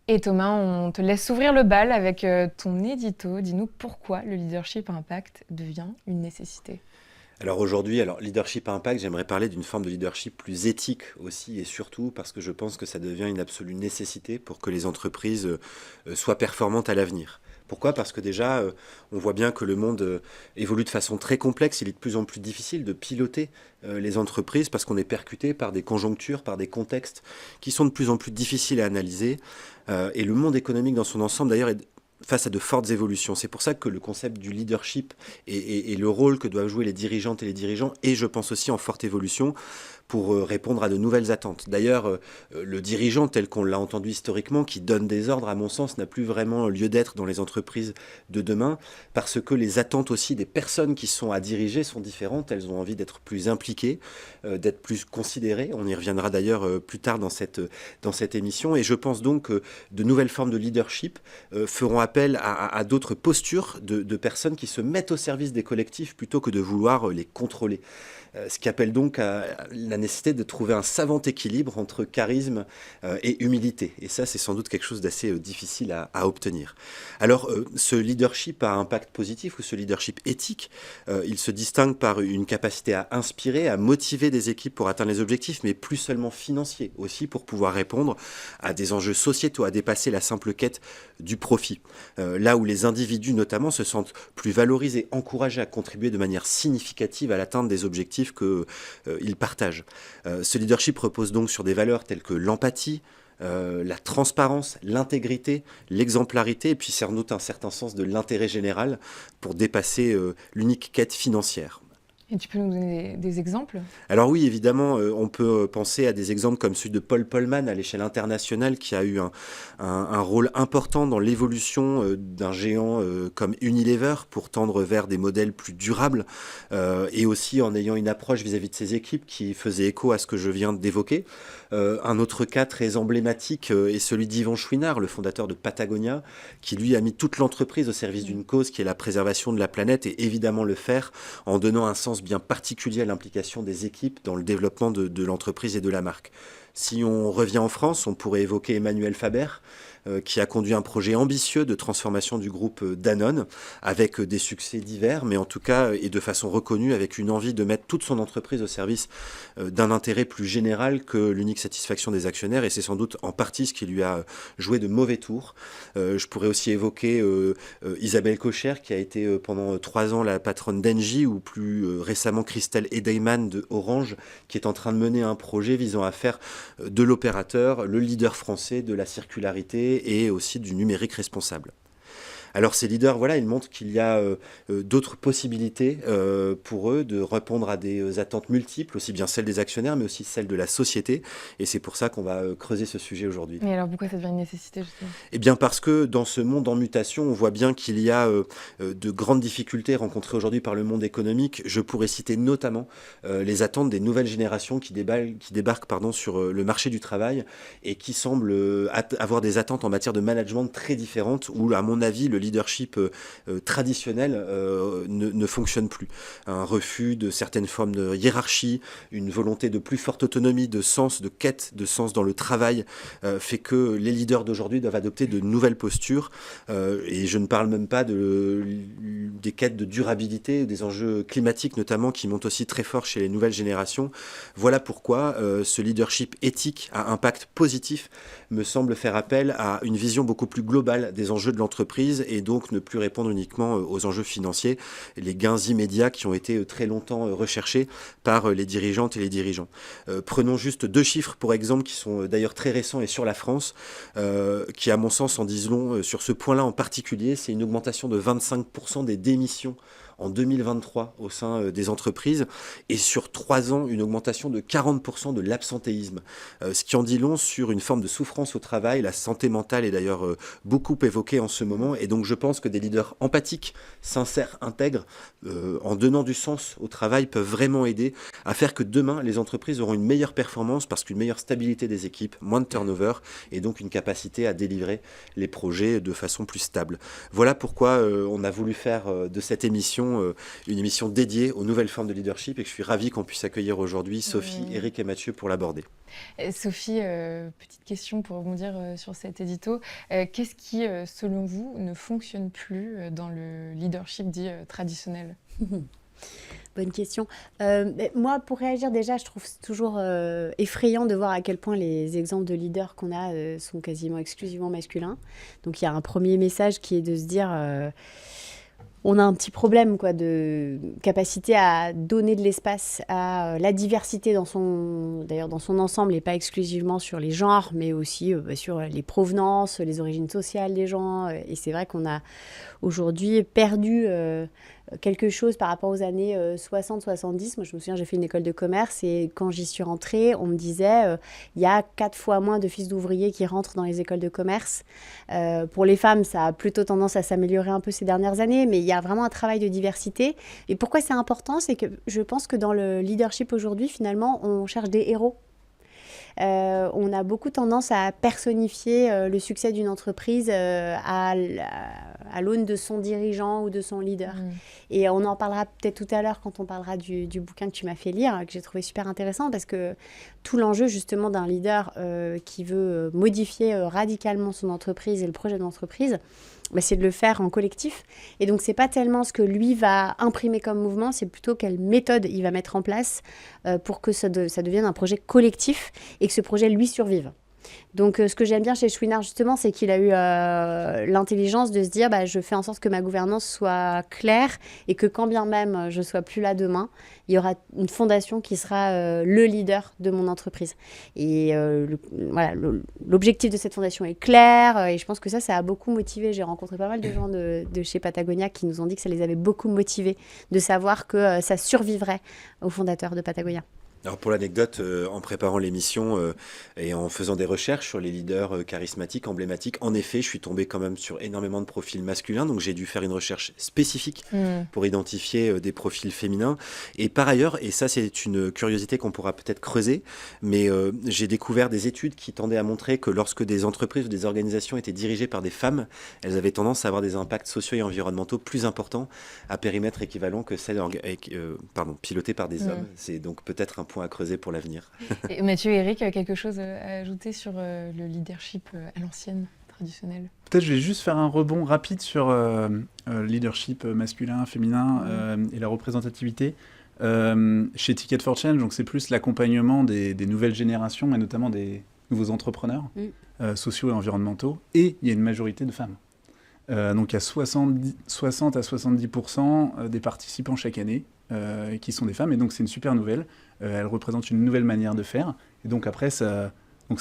Et Thomas, on te laisse ouvrir le bal avec ton édito. Dis-nous pourquoi le leadership impact devient une nécessité. Alors aujourd'hui, leadership impact, j'aimerais parler d'une forme de leadership plus éthique aussi et surtout parce que je pense que ça devient une absolue nécessité pour que les entreprises soient performantes à l'avenir. Pourquoi? Parce que déjà, on voit bien que le monde évolue de façon très complexe. Il est de plus en plus difficile de piloter les entreprises parce qu'on est percuté par des conjonctures, par des contextes qui sont de plus en plus difficiles à analyser. Et le monde économique dans son ensemble, d'ailleurs, est face à de fortes évolutions. C'est pour ça que le concept du leadership et le rôle que doivent jouer les dirigeantes et les dirigeants est, je pense aussi, en forte évolution pour répondre à de nouvelles attentes. D'ailleurs, le dirigeant tel qu'on l'a entendu historiquement, qui donne des ordres, à mon sens, n'a plus vraiment lieu d'être dans les entreprises de demain, parce que les attentes aussi des personnes qui sont à diriger sont différentes. Elles ont envie d'être plus impliquées, d'être plus considérées. On y reviendra d'ailleurs plus tard dans cette émission. Et je pense donc que de nouvelles formes de leadership feront appel à d'autres postures de personnes qui se mettent au service des collectifs plutôt que de vouloir les contrôler. Ce qui appelle donc à la nécessité de trouver un savant équilibre entre charisme et humilité. Et ça, c'est sans doute quelque chose d'assez difficile à obtenir. Alors, ce leadership à impact positif ou ce leadership éthique, il se distingue par une capacité à inspirer, à motiver des équipes pour atteindre les objectifs, mais plus seulement financiers, aussi pour pouvoir répondre à des enjeux sociétaux, à dépasser la simple quête du profit. Là où les individus notamment se sentent plus valorisés, encouragés à contribuer de manière significative à l'atteinte des objectifs qu'ils partagent. Ce leadership repose donc sur des valeurs telles que l'empathie, la transparence, l'intégrité, l'exemplarité, et puis sans doute un certain sens de l'intérêt général pour dépasser l'unique quête financière. Et tu peux nous donner des exemples? Alors oui, évidemment, on peut penser à des exemples comme celui de Paul Polman à l'échelle internationale qui a eu un rôle important dans l'évolution d'un géant comme Unilever pour tendre vers des modèles plus durables et aussi en ayant une approche vis-à-vis de ses équipes qui faisait écho à ce que je viens d'évoquer. Un autre cas très emblématique est celui d'Yvan Chouinard, le fondateur de Patagonia, qui lui a mis toute l'entreprise au service d'une cause qui est la préservation de la planète et évidemment le faire en donnant un sens bien particulier à l'implication des équipes dans le développement de l'entreprise et de la marque. Si on revient en France, on pourrait évoquer Emmanuel Faber, qui a conduit un projet ambitieux de transformation du groupe Danone, avec des succès divers, mais en tout cas, et de façon reconnue, avec une envie de mettre toute son entreprise au service d'un intérêt plus général que l'unique satisfaction des actionnaires, et c'est sans doute en partie ce qui lui a joué de mauvais tours. Je pourrais aussi évoquer Isabelle Cocher, qui a été pendant 3 ans la patronne d'Engie, ou plus récemment Christelle Edeyman de Orange, qui est en train de mener un projet visant à faire de l'opérateur le leader français de la circularité et aussi du numérique responsable. Alors ces leaders, voilà, ils montrent qu'il y a d'autres possibilités pour eux de répondre à des attentes multiples, aussi bien celles des actionnaires, mais aussi celles de la société. Et c'est pour ça qu'on va creuser ce sujet aujourd'hui. Et alors pourquoi ça devient une nécessité justement? Eh bien parce que dans ce monde en mutation, on voit bien qu'il y a de grandes difficultés rencontrées aujourd'hui par le monde économique. Je pourrais citer notamment les attentes des nouvelles générations qui débarquent sur le marché du travail et qui semblent avoir des attentes en matière de management très différentes où, à mon avis, le leadership traditionnel ne fonctionne plus. Un refus de certaines formes de hiérarchie, une volonté de plus forte autonomie, de sens, de quête de sens dans le travail fait que les leaders d'aujourd'hui doivent adopter de nouvelles postures. Et je ne parle même pas des quêtes de durabilité, des enjeux climatiques notamment qui montent aussi très fort chez les nouvelles générations. Voilà pourquoi ce leadership éthique à impact positif me semble faire appel à une vision beaucoup plus globale des enjeux de l'entreprise et donc ne plus répondre uniquement aux enjeux financiers, les gains immédiats qui ont été très longtemps recherchés par les dirigeantes et les dirigeants. Prenons juste 2 chiffres pour exemple qui sont d'ailleurs très récents et sur la France, qui à mon sens en disent long sur ce point-là en particulier. C'est une augmentation de 25% des démissions en 2023 au sein des entreprises et sur 3 ans une augmentation de 40% de l'absentéisme, ce qui en dit long sur une forme de souffrance au travail. La santé mentale est d'ailleurs beaucoup évoquée en ce moment et donc je pense que des leaders empathiques, sincères, intègres, en donnant du sens au travail peuvent vraiment aider à faire que demain les entreprises auront une meilleure performance parce qu'une meilleure stabilité des équipes, moins de turnover et donc une capacité à délivrer les projets de façon plus stable. Voilà pourquoi on a voulu faire de cette émission une émission dédiée aux nouvelles formes de leadership et que je suis ravi qu'on puisse accueillir aujourd'hui Sophie, Ouais. Eric et Mathieu pour l'aborder. Sophie, petite question pour rebondir sur cet édito. Qu'est-ce qui, selon vous, ne fonctionne plus dans le leadership dit traditionnel? Bonne question. Mais moi, pour réagir déjà, je trouve toujours effrayant de voir à quel point les exemples de leaders qu'on a sont quasiment exclusivement masculins. Donc il y a un premier message qui est de se dire on a un petit problème quoi, de capacité à donner de l'espace à la diversité d'ailleurs dans son ensemble et pas exclusivement sur les genres, mais aussi sur les provenances, les origines sociales des gens. Et c'est vrai qu'on a aujourd'hui perdu quelque chose par rapport aux années 60-70. Moi, je me souviens, j'ai fait une école de commerce et quand j'y suis rentrée, on me disait il y a 4 fois moins de fils d'ouvriers qui rentrent dans les écoles de commerce. Pour les femmes, ça a plutôt tendance à s'améliorer un peu ces dernières années, mais il y a vraiment un travail de diversité. Et pourquoi c'est important? C'est que je pense que dans le leadership aujourd'hui, finalement, on cherche des héros. On a beaucoup tendance à personnifier le succès d'une entreprise à l'aune de son dirigeant ou de son leader. Et on en parlera peut-être tout à l'heure quand on parlera du bouquin que tu m'as fait lire, que j'ai trouvé super intéressant, parce que tout l'enjeu justement d'un leader qui veut modifier radicalement son entreprise et le projet de l'entreprise, c'est de le faire en collectif. Et donc, c'est pas tellement ce que lui va imprimer comme mouvement, c'est plutôt quelle méthode il va mettre en place pour que ça devienne un projet collectif et que ce projet lui survive. Donc, ce que j'aime bien chez Chouinard, justement, c'est qu'il a eu l'intelligence de se dire je fais en sorte que ma gouvernance soit claire et que quand bien même je ne sois plus là demain, il y aura une fondation qui sera le leader de mon entreprise. Et voilà, l'objectif de cette fondation est clair et je pense que ça a beaucoup motivé. J'ai rencontré pas mal de gens de chez Patagonia qui nous ont dit que ça les avait beaucoup motivés de savoir que ça survivrait aux fondateurs de Patagonia. Alors pour l'anecdote, en préparant l'émission et en faisant des recherches sur les leaders charismatiques, emblématiques, en effet, je suis tombé quand même sur énormément de profils masculins, donc j'ai dû faire une recherche spécifique pour identifier des profils féminins. Et par ailleurs, et ça c'est une curiosité qu'on pourra peut-être creuser, mais j'ai découvert des études qui tendaient à montrer que lorsque des entreprises ou des organisations étaient dirigées par des femmes, elles avaient tendance à avoir des impacts sociaux et environnementaux plus importants à périmètre équivalent que celles pilotées par des hommes. C'est donc peut-être un point à creuser pour l'avenir. Et Mathieu et Eric, quelque chose à ajouter sur le leadership à l'ancienne, traditionnel? Peut-être je vais juste faire un rebond rapide sur le leadership masculin, féminin et la représentativité. Chez Ticket for Change, donc c'est plus l'accompagnement des nouvelles générations, et notamment des nouveaux entrepreneurs sociaux et environnementaux. Et il y a une majorité de femmes. Donc il y a 60 à 70% des participants chaque année qui sont des femmes. Et donc c'est une super nouvelle. Elle représente une nouvelle manière de faire. Et donc après, ça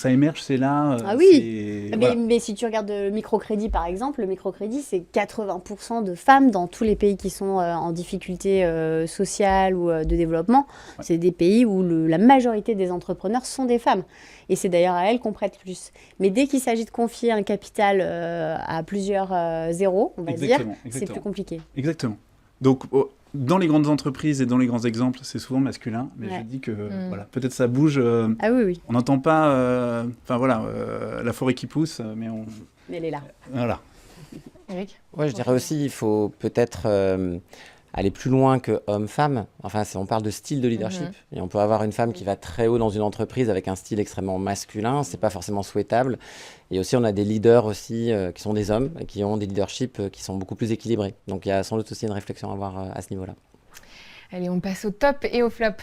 émerge, c'est là. Ah oui, mais si tu regardes le microcrédit, par exemple, le microcrédit, c'est 80% de femmes dans tous les pays qui sont en difficulté sociale ou de développement. Ouais. C'est des pays où la majorité des entrepreneurs sont des femmes. Et c'est d'ailleurs à elles qu'on prête plus. Mais dès qu'il s'agit de confier un capital à plusieurs zéros, on va dire, c'est plus compliqué. Exactement. Donc, dans les grandes entreprises et dans les grands exemples, c'est souvent masculin, mais je dis que voilà, peut-être ça bouge. Ah oui. On n'entend pas, la forêt qui pousse, mais elle est là. Voilà. Eric ? Ouais, je dirais aussi, il faut peut-être aller plus loin que homme-femme. Enfin, on parle de style de leadership. Et on peut avoir une femme qui va très haut dans une entreprise avec un style extrêmement masculin. C'est pas forcément souhaitable. Et aussi, on a des leaders aussi qui sont des hommes et qui ont des leaderships qui sont beaucoup plus équilibrés. Donc, il y a sans doute aussi une réflexion à avoir à ce niveau-là. Allez, on passe au top et au flop.